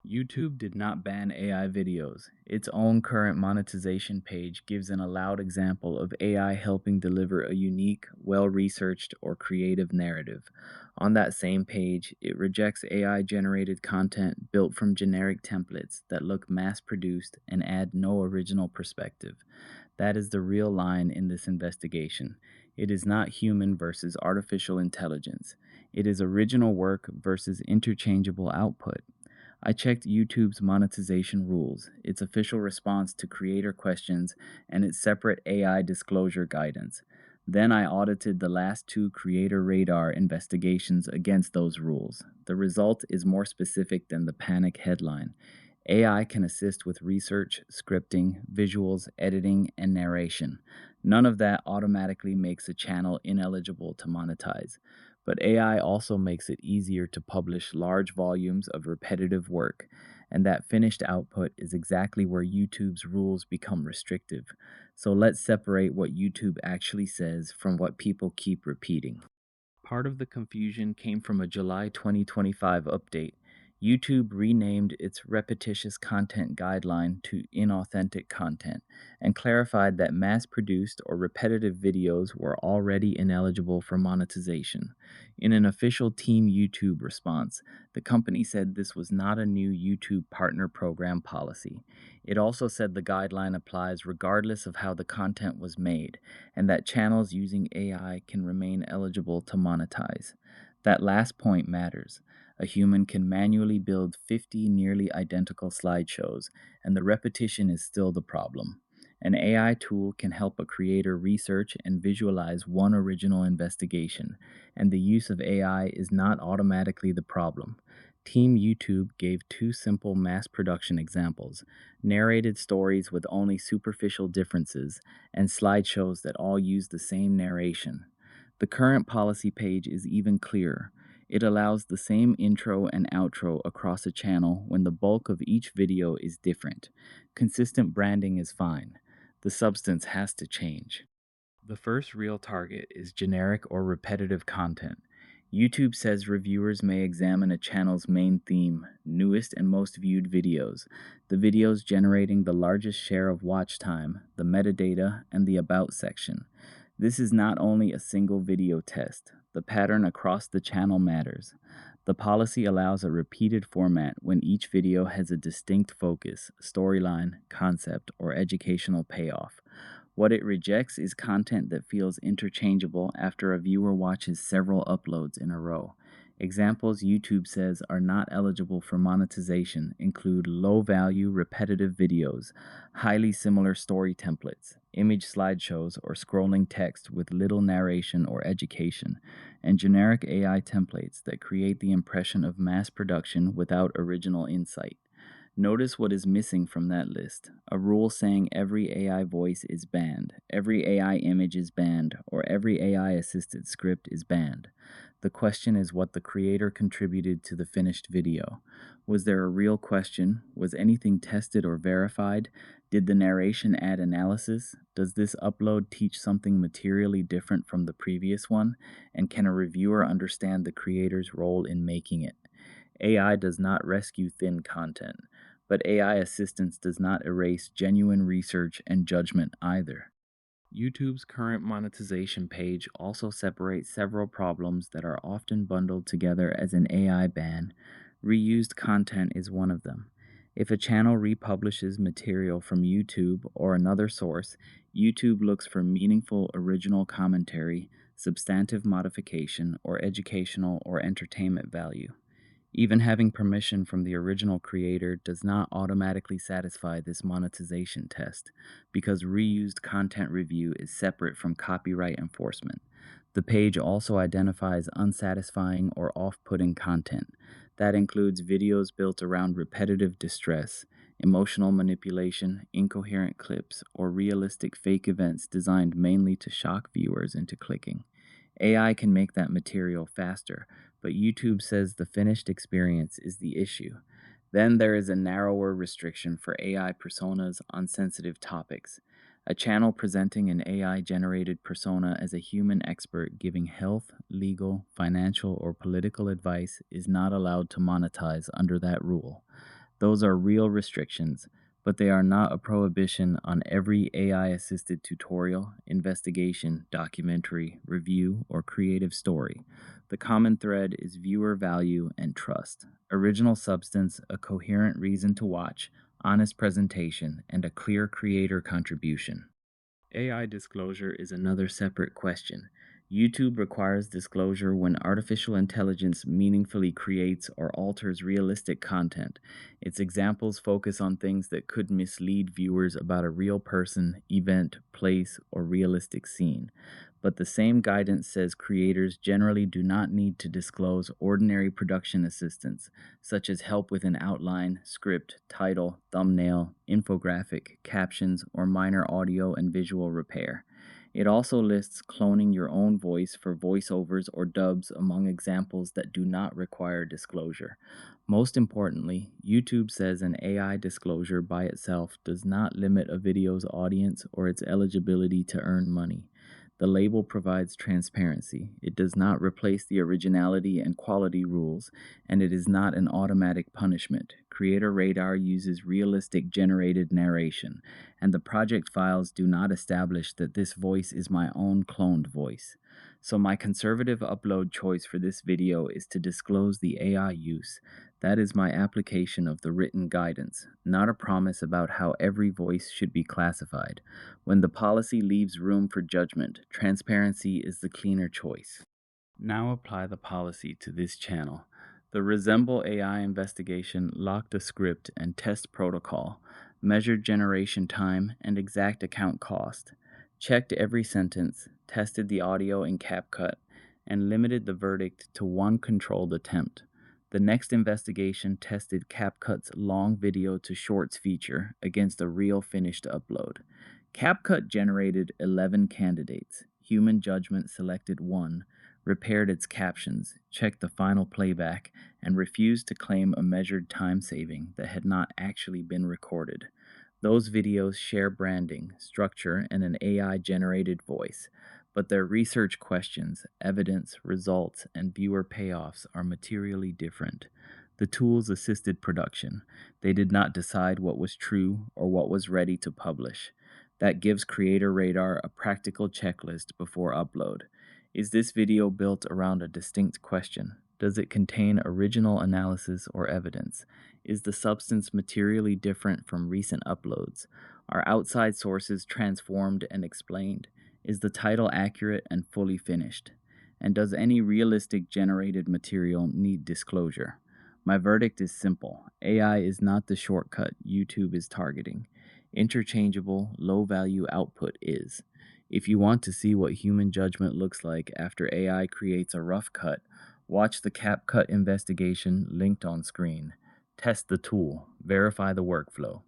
YouTube did not ban AI videos. Its own current monetization page gives an allowed example of AI helping deliver a unique, well researched, or creative narrative. On that same page, it rejects AI generated content built from generic templates that look mass produced and add no original perspective. That is the real line in this investigation. It is not human versus artificial intelligence. It is original work versus interchangeable output. I checked YouTube's monetization rules, its official response to creator questions, and its separate AI disclosure guidance. Then I audited the last two CreatorRadar investigations against those rules. The result is more specific than the panic headline. AI can assist with research, scripting, visuals, editing, and narration. None of that automatically makes a channel ineligible to monetize. But AI also makes it easier to publish large volumes of repetitive work, and that finished output is exactly where YouTube's rules become restrictive. So let's separate what YouTube actually says from what people keep repeating. Part of the confusion came from a July 2025 update. YouTube renamed its repetitious content guideline to inauthentic content and clarified that mass produced or repetitive videos were already ineligible for monetization. In an official Team YouTube response, the company said this was not a new YouTube partner program policy. It also said the guideline applies regardless of how the content was made, and that channels using AI can remain eligible to monetize. That last point matters. A human can manually build 50 nearly identical slideshows, and the repetition is still the problem. An AI tool can help a creator research and visualize one original investigation, and the use of AI is not automatically the problem. Team YouTube gave two simple mass production examples: narrated stories with only superficial differences, and slideshows that all use the same narration. The current policy page is even clearer. It allows the same intro and outro across a channel when the bulk of each video is different. Consistent branding is fine. The substance has to change. The first real target is generic or repetitive content. YouTube says reviewers may examine a channel's main theme, newest and most viewed videos, the videos generating the largest share of watch time, the metadata, and the About section. This is not only a single video test. The pattern across the channel matters. The policy allows a repeated format when each video has a distinct focus, storyline, concept, or educational payoff. What it rejects is content that feels interchangeable after a viewer watches several uploads in a row. Examples YouTube says are not eligible for monetization include low-value repetitive videos, highly similar story templates, image slideshows or scrolling text with little narration or education, and generic AI templates that create the impression of mass production without original insight. Notice what is missing from that list: a rule saying every AI voice is banned, every AI image is banned, or every AI assisted script is banned. The question is what the creator contributed to the finished video. Was there a real question? Was anything tested or verified? Did the narration add analysis? Does this upload teach something materially different from the previous one? And can a reviewer understand the creator's role in making it? AI does not rescue thin content, but AI assistance does not erase genuine research and judgment either. YouTube's current monetization page also separates several problems that are often bundled together as an AI ban. Reused content is one of them. If a channel republishes material from YouTube or another source, YouTube looks for meaningful original commentary, substantive modification, or educational or entertainment value. Even having permission from the original creator does not automatically satisfy this monetization test, because reused content review is separate from copyright enforcement. The page also identifies unsatisfying or off-putting content. That includes videos built around repetitive distress, emotional manipulation, incoherent clips, or realistic fake events designed mainly to shock viewers into clicking. AI can make that material faster, but YouTube says the finished experience is the issue. Then there is a narrower restriction for AI personas on sensitive topics. A channel presenting an AI-generated persona as a human expert giving health, legal, financial, or political advice is not allowed to monetize under that rule. Those are real restrictions, but they are not a prohibition on every AI assisted tutorial, investigation, documentary, review, or creative story. The common thread is viewer value and trust, original substance, a coherent reason to watch, honest presentation, and a clear creator contribution. AI disclosure is another separate question. YouTube requires disclosure when artificial intelligence meaningfully creates or alters realistic content. Its examples focus on things that could mislead viewers about a real person, event, place, or realistic scene. But the same guidance says creators generally do not need to disclose ordinary production assistance, such as help with an outline, script, title, thumbnail, infographic, captions, or minor audio and visual repair. It also lists cloning your own voice for voiceovers or dubs among examples that do not require disclosure. Most importantly, YouTube says an AI disclosure by itself does not limit a video's audience or its eligibility to earn money. The label provides transparency. It does not replace the originality and quality rules, and it is not an automatic punishment. CreatorRadar uses realistic generated narration, and the project files do not establish that this voice is my own cloned voice. So my conservative upload choice for this video is to disclose the AI use. That is my application of the written guidance, not a promise about how every voice should be classified. When the policy leaves room for judgment, transparency is the cleaner choice. Now apply the policy to this channel. The Resemble AI investigation locked a script and test protocol, measured generation time and exact account cost, checked every sentence, tested the audio in CapCut, and limited the verdict to one controlled attempt. The next investigation tested CapCut's long video to shorts feature against a real finished upload. CapCut generated 11 candidates. Human judgment selected one, repaired its captions, checked the final playback, and refused to claim a measured time saving that had not actually been recorded. Those videos share branding, structure, and an AI-generated voice, but their research questions, evidence, results, and viewer payoffs are materially different. The tools assisted production. They did not decide what was true or what was ready to publish. That gives CreatorRadar a practical checklist before upload. Is this video built around a distinct question? Does it contain original analysis or evidence? Is the substance materially different from recent uploads? Are outside sources transformed and explained? Is the title accurate and fully finished? And does any realistic generated material need disclosure? My verdict is simple. AI is not the shortcut YouTube is targeting. Interchangeable, low-value output is. If you want to see what human judgment looks like after AI creates a rough cut, watch the CapCut investigation linked on screen. Test the tool. Verify the workflow.